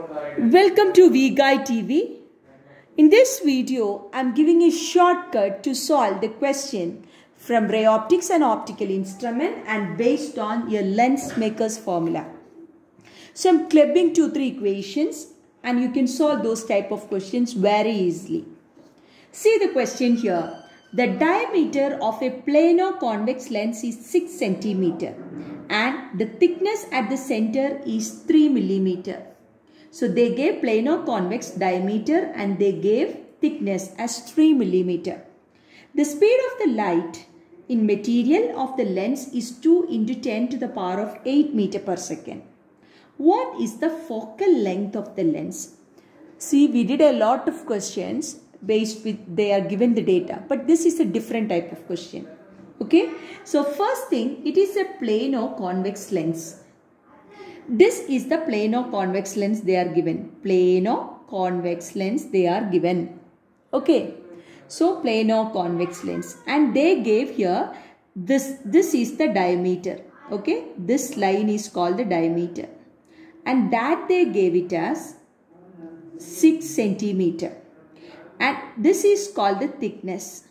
Welcome to VGuide TV. In this video, I am giving a shortcut to solve the question from ray optics and optical instrument and based on your lens maker's formula. So I am clubbing 2-3 equations and you can solve those type of questions very easily. See the question here. The diameter of a planar convex lens is 6 cm and the thickness at the center is 3 mm. So they gave planar convex diameter and they gave thickness as 3 mm. The speed of the light in material of the lens is 2 into 10 to the power of 8 meter per second. What is the focal length of the lens? See, we did a lot of questions based with they are given the data, but this is a different type of question. Okay, so first thing, it is a planar convex lens. This is the planar convex lens they are given. Planar convex lens they are given. Okay, so planar convex lens, and they gave here this is the diameter. Okay, this line is called the diameter, and that they gave it as 6 cm. And this is called the thickness.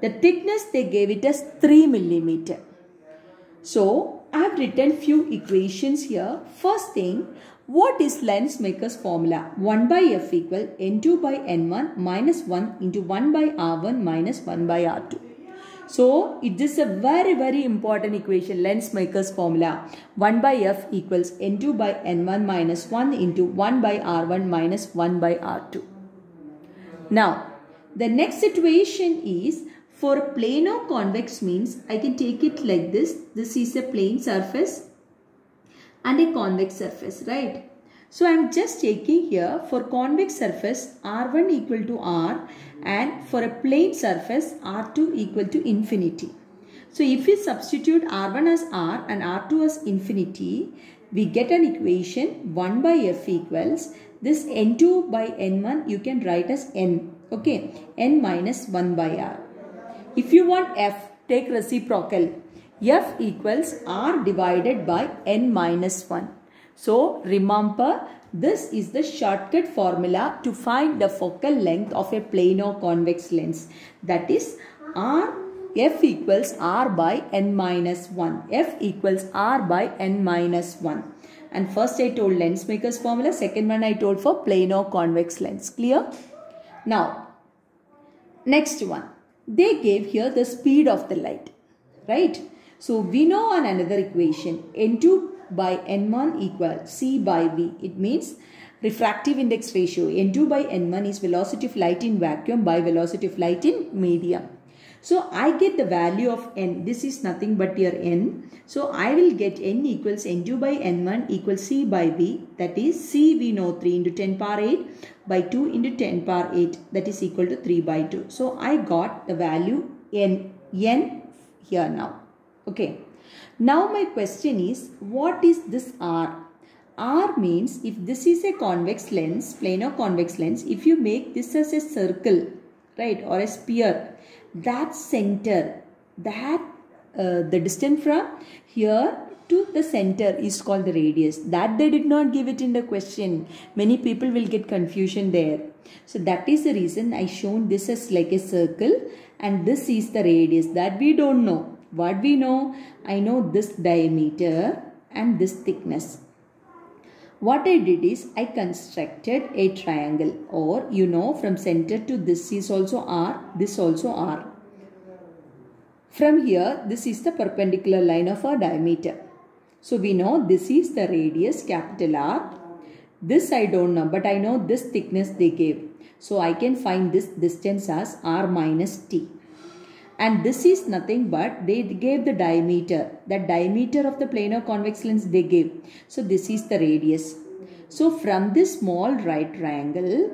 The thickness they gave it as 3 mm. So I have written few equations here. First thing, what is lens maker's formula? 1 by f equal n2 by n1 minus 1 into 1 by r1 minus 1 by r2. So it is a very important equation, lens maker's formula. 1 by f equals n2 by n1 minus 1 into 1 by r1 minus 1 by r2. Now, the next situation is for planar convex means I can take it like this. This is a plane surface and a convex surface, right? So I am just taking here for convex surface R1 equal to R and for a plane surface R2 equal to infinity. So if we substitute R1 as R and R2 as infinity, we get an equation 1 by f equals this n2 by n1 you can write as n. Okay, n minus 1 by r. If you want f, take reciprocal. F equals r divided by n minus 1. So remember, this is the shortcut formula to find the focal length of a planar convex lens. That is f equals r by n minus 1. F equals r by n minus 1. And first I told lens maker's formula, second one I told for planar convex lens. Clear? Now, next one. They gave here the speed of the light, right? So we know on another equation, n2 by n1 equals c by v. It means refractive index ratio. n2 by n1 is velocity of light in vacuum by velocity of light in medium. So I get the value of n. This is nothing but your n. So I will get n equals n2 by n1 equals c by v. That is c we know 3 into 10 power 8 by 2 into 10 power 8. That is equal to 3 by 2. So I got the value n here now. Okay. Now my question is, what is this r? R means if this is a convex lens, planar convex lens, if you make this as a circle, right, or a sphere, that center, that the distance from here to the center is called the radius. That they did not give it in the question. Many people will get confusion there. So that is the reason I shown this as like a circle and this is the radius. That we don't know. What we know? I know this diameter and this thickness. What I did is I constructed a triangle, or you know, from center to this is also R, this also R. From here, this is the perpendicular line of our diameter. So we know this is the radius, capital R. This I don't know, but I know this thickness they gave. So I can find this distance as R minus T. And this is nothing but they gave the diameter. The diameter of the planar convex lens they gave. So this is the radius. So from this small right triangle,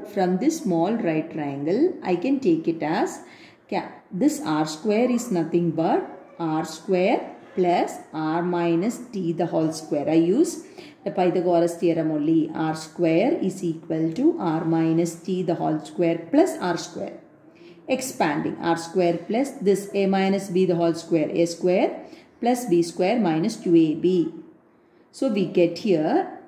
I can take it as this r square is nothing but r square plus r minus t the whole square. I use the Pythagoras theorem only. R square is equal to r minus t the whole square plus r square. Expanding r square plus this a minus b the whole square, a square plus b square minus 2ab. So we get here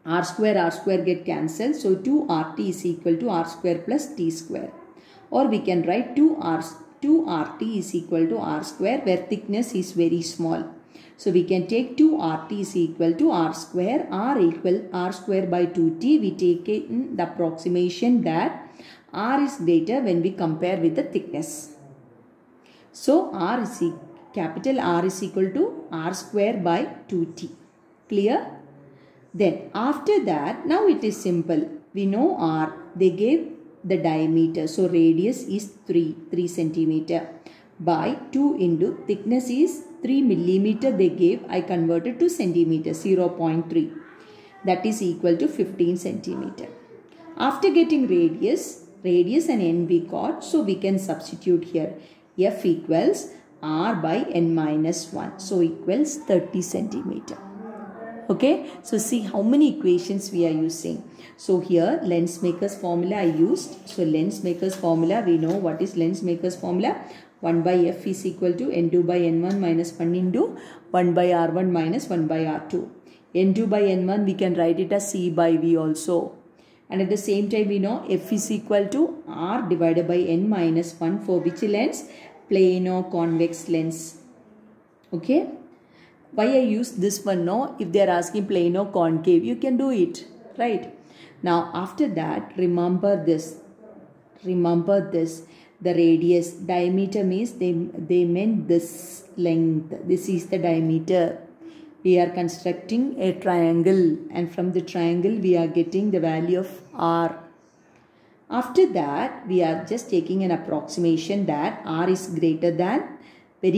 R square get cancelled. So 2RT is equal to R square plus T square. Or we can write 2RT is equal to R square where thickness is very small. So we can take 2RT is equal to R square. R equal R square by 2T. We take in the approximation that R is greater when we compare with the thickness. So capital R is equal to R square by 2T. Clear? Then after that, now it is simple. We know R, they gave the diameter. So radius is 3 centimeter by 2 into thickness is 3 millimeter they gave. I converted to centimeter, 0.3. That is equal to 15 centimeter. After getting radius and n we got. So we can substitute here. F equals R by n minus 1. So equals 30 centimeter. Okay, so see how many equations we are using. So here Lensmaker's formula I used. So Lensmaker's formula, we know what is Lensmaker's formula. 1 by F is equal to N2 by N1 minus 1 into 1 by R1 minus 1 by R2. N2 by N1 we can write it as C by V also. And at the same time we know F is equal to R divided by N minus 1 for which lens? Plano convex lens. Okay. Why I use this one? No, if they are asking plano concave, you can do it, right? Now after that, remember this. The radius, diameter means they meant this length. This is the diameter. We are constructing a triangle, and from the triangle we are getting the value of R. After that, we are just taking an approximation that R is very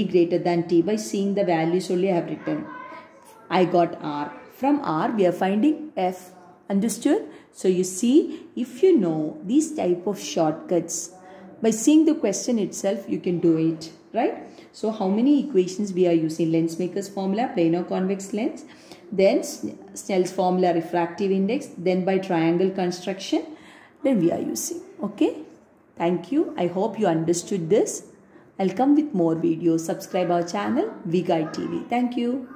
greater than T. By seeing the values only I have written. I got R. From R we are finding F. Understood? So you see, if you know these type of shortcuts, by seeing the question itself you can do it, right? So how many equations we are using? Lensmaker's formula, plano convex lens, then Snell's formula, refractive index, then by triangle construction, then we are using. Okay, thank you. I hope you understood this. I'll come with more videos. Subscribe our channel, V-Guide TV. Thank you.